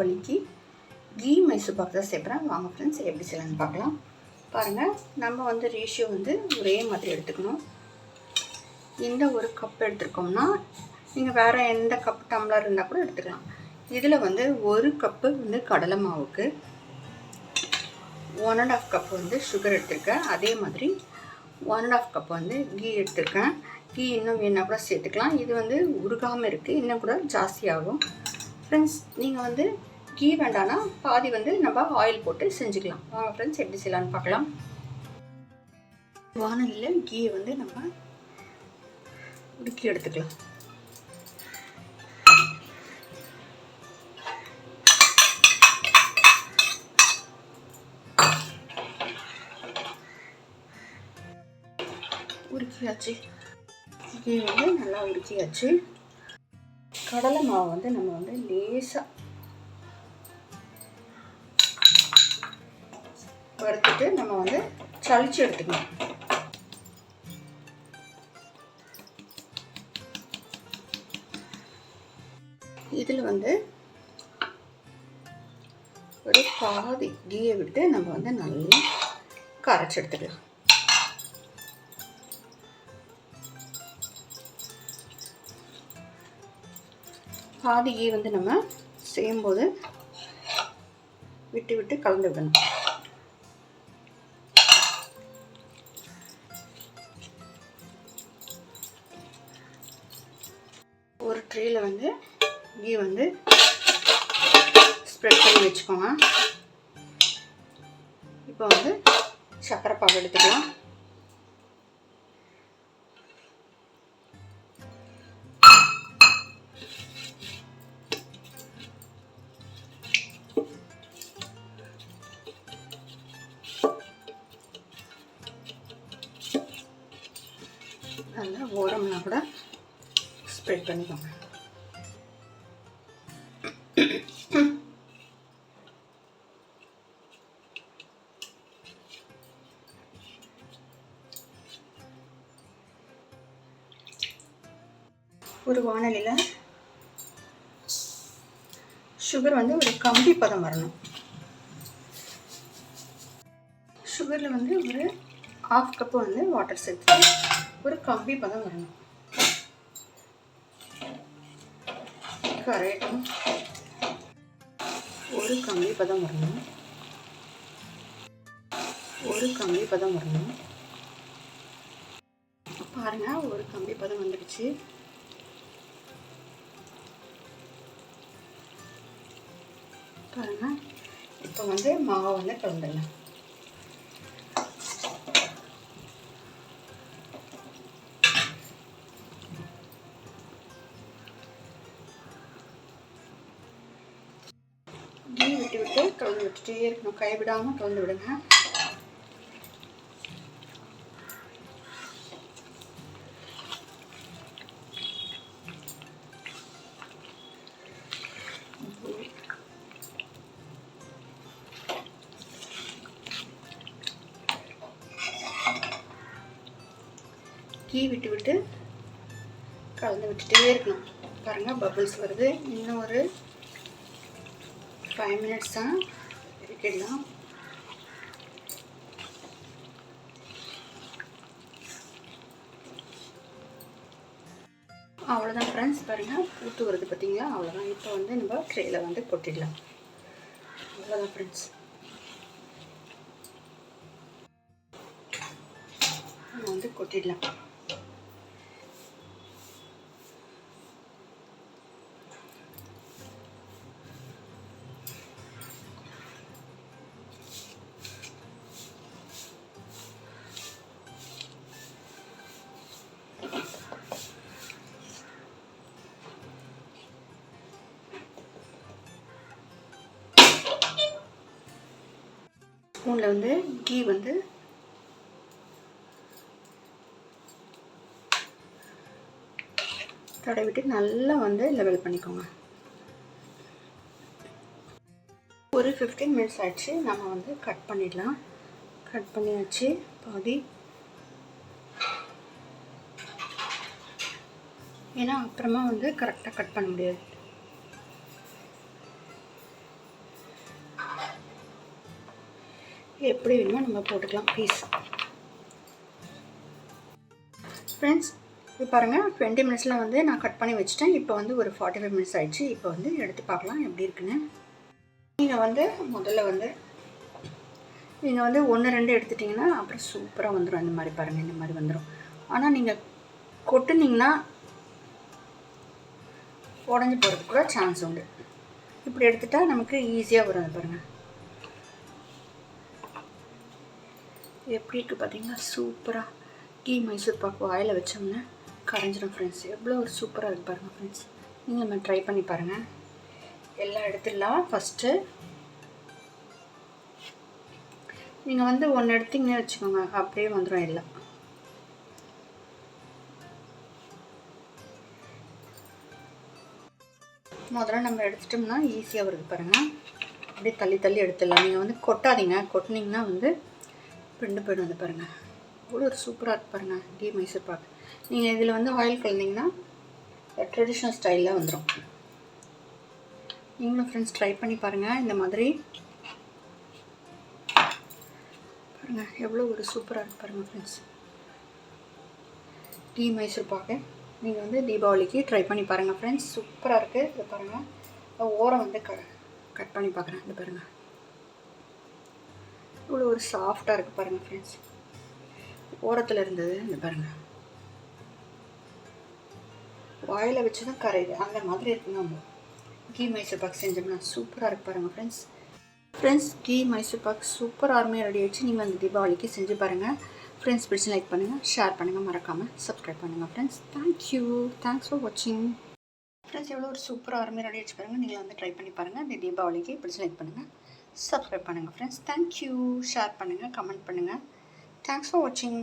தீபாவளிக்கு கீ மைசூர் பாக் தான் சேர்க்குறேன். வாங்க ஃப்ரெண்ட்ஸ் எப்படி செய்யலான்னு பார்க்கலாம். பாருங்கள், நம்ம வந்து ரேஷியோ வந்து ஒரே மாதிரி எடுத்துக்கணும். இந்த ஒரு கப் எடுத்துருக்கோம்னா நீங்கள் வேறு எந்த கப் டம்ளர் இருந்தால் கூட எடுத்துக்கலாம். இதில் வந்து ஒரு கப்பு வந்து கடலை மாவுக்கு 1.5 கப் வந்து சுகர் எடுத்துருக்கேன். அதே மாதிரி 1.5 கப் வந்து கீ எடுத்துருக்கேன். கீ இன்னும் வேணா கூட சேர்த்துக்கலாம். இது வந்து உருகாமல் இருக்குது, இன்னும் கூட ஜாஸ்தியாகும். ஃப்ரெண்ட்ஸ், நீங்கள் வந்து கீ வேண்டான்னா பாதி வந்து நம்ம ஆயில் போட்டு செஞ்சுக்கலாம். வாங்க ஃப்ரெண்ட்ஸ் எப்படி செய்யலான்னு பார்க்கலாம். வானலியில் கீயை வந்து நம்ம உருக்கி எடுத்துக்கலாம். உருக்கியாச்சு, கீ வந்து நல்லா உருக்கியாச்சு. கடலை மாவு வந்து நம்ம வந்து லேசாக வறுத்துட்டு நம்ம வந்து சளிச்சு எடுத்துக்கணும். இதில் வந்து ஒரு பாதி கீயை விட்டு நம்ம வந்து நல்லா கரைச்சி எடுத்துக்கலாம். பாதி கீ வந்து நம்ம செய்யும்போது விட்டு விட்டு கலந்து விடணும். ஒரு ட்ரேயில் வந்து கீ வந்து ஸ்ப்ரெட் பண்ணி வச்சுக்கோங்க. இப்போ வந்து சர்க்கரை பாகு எடுத்துக்கலாம். நல்லா ஓரம்னா கூட ஸ்ப்ரெட் பண்ணிக்கோங்க. ஒரு வானலியில் சுகர் வந்து ஒரு கம்பி பதம் வரணும். சுகரில் வந்து ஒரு 1/2 கப்பு வந்து வாட்டர் சேர்த்து ஒரு கம்பி பதம் வரணும். கரையட்டும். ஒரு கம்பி பதம் வரணும். பாருங்க, ஒரு கம்பி பதம் வந்துடுச்சு. பாருங்க, இப்போ வந்து மாவை வந்து கலந்துடலாம். கீ விட்டு விட்டு கலந்து விட்டுட்டே இருக்கணும். கைவிடாமல் கலந்து விடுங்க. கீ விட்டு விட்டு கலந்து விட்டுட்டே இருக்கணும். பாருங்கள், பபிள்ஸ் வருது. இன்னும் ஒரு 5 minutes தான் இருக்கலாம். அவ்வளோதான் ஃப்ரெண்ட்ஸ். பாருங்கள், பூத்து வருது பார்த்தீங்களா? அவ்வளோதான். இப்போ வந்து நம்ம ட்ரேயில் வந்து கொட்டிடலாம். அவ்வளோதான் ஃப்ரெண்ட்ஸ். நம்ம வந்து கொட்டிடலாம். ஸ்பூனில் வந்து கீ வந்து தடவிட்டு நல்லா வந்து லெவல் பண்ணிக்கோங்க. ஒரு 15 minutes ஆயிடுச்சு. நம்ம வந்து கட் பண்ணிடலாம். கட் பண்ணியாச்சு பாதி. ஏன்னா அப்புறமா வந்து கரெக்டாக கட் பண்ண முடியாது. எப்படி வேணுமோ நம்ம போட்டுக்கலாம் பீஸ். ஃப்ரெண்ட்ஸ் இப்போ பாருங்கள் 20 மினிட்ஸில் வந்து நான் கட் பண்ணி வச்சுட்டேன். இப்போ வந்து ஒரு 45 மினிட்ஸ் ஆகிடுச்சு. இப்போ வந்து எடுத்து பார்க்கலாம் எப்படி இருக்குன்னு. நீங்கள் வந்து முதல்ல வந்து நீங்கள் வந்து 1-2 எடுத்துட்டிங்கன்னா அப்புறம் சூப்பராக வந்துடும். இந்த மாதிரி பாருங்கள், இந்த மாதிரி வந்துடும். ஆனால் நீங்கள் கொட்டுனீங்கன்னா உடஞ்சி போகிறதுக்கு கூட சான்ஸ் உண்டு. இப்படி எடுத்துட்டா நமக்கு ஈஸியாக வரும். பாருங்கள் எப்படி இருக்குது பார்த்தீங்கன்னா, சூப்பராக கீ மைசூர் பாக்கு வாயில் வச்சோம்னா கரைஞ்சிடும் ஃப்ரெண்ட்ஸ். எவ்வளோ ஒரு சூப்பராக இருக்குது பாருங்கள் ஃப்ரெண்ட்ஸ். நீங்கள் நம்ம ட்ரை பண்ணி பாருங்கள். எல்லாம் எடுத்துடலாம். ஃபஸ்ட்டு நீங்கள் வந்து ஒன்று எடுத்திங்கன்னு வச்சுக்கோங்க, அப்படியே வந்துடும் எல்லாம். முதல்ல நம்ம எடுத்துட்டோம்னா ஈஸியாக வருது பாருங்கள். அப்படியே தள்ளி தள்ளி எடுத்துடலாம். நீங்கள் வந்து கொட்டாதீங்க. கொட்டினீங்கன்னா வந்து பிண்டு போய்டும். வந்து பாருங்கள் அவ்வளோ ஒரு சூப்பராக இருக்குது பாருங்கள் கீ மைசூர் பாக்கு. நீங்கள் இதில் வந்து ஆயில் கலந்தீங்கன்னா ட்ரெடிஷ்னல் ஸ்டைலில் வந்துடும். நீங்களும் ஃப்ரெண்ட்ஸ் ட்ரை பண்ணி பாருங்கள். இந்த மாதிரி பாருங்கள் எவ்வளோ ஒரு சூப்பராக இருக்குது பாருங்கள் ஃப்ரெண்ட்ஸ். கீ மைசூர் பாக்கு நீங்கள் வந்து தீபாவளிக்கு ட்ரை பண்ணி பாருங்கள் ஃப்ரெண்ட்ஸ். சூப்பராக இருக்குது. இது பாருங்கள் ஓரம் வந்து கட் பண்ணி பார்க்குறேன். இது பாருங்கள் இவ்வளோ ஒரு சாஃப்டாக இருக்குது பாருங்கள் ஃப்ரெண்ட்ஸ். ஓரத்தில் இருந்தது இந்த பாருங்கள் வாயில் வச்சு தான் கரையுது. அந்த மாதிரி இருக்குங்க. நம்ம கீ மைசூர் பாக் செஞ்சோம்னா சூப்பராக இருக்கு பாருங்கள் friends. Key Mysore pak super ஆர்மையாக ready ஆகிடுச்சு. நீங்கள் அந்த தீபாவளிக்கு செஞ்சு பாருங்கள் ஃப்ரெண்ட்ஸ். பிடிச்சி லைக் பண்ணுங்கள், ஷேர் பண்ணுங்கள், மறக்காமல் சப்ஸ்கிரைப் பண்ணுங்கள் ஃப்ரெண்ட்ஸ். தேங்க்ஸ் ஃபார் வாட்சிங் ஃப்ரெண்ட்ஸ். எவ்வளோ ஒரு சூப்பர் ஆர்மையாக ரெடி ஆகிடுச்சு பாருங்கள். நீங்கள் வந்து ட்ரை பண்ணி பாருங்கள். இந்த தீபாவளிக்கு பிடிச்சி லைக் பண்ணுங்கள், சப்ஸ்கிரைப் பண்ணுங்கள் ஃப்ரெண்ட்ஸ். தேங்க்யூ. ஷேர் பண்ணுங்கள், கமெண்ட் பண்ணுங்கள். தேங்க்ஸ் ஃபார் வாட்சிங்.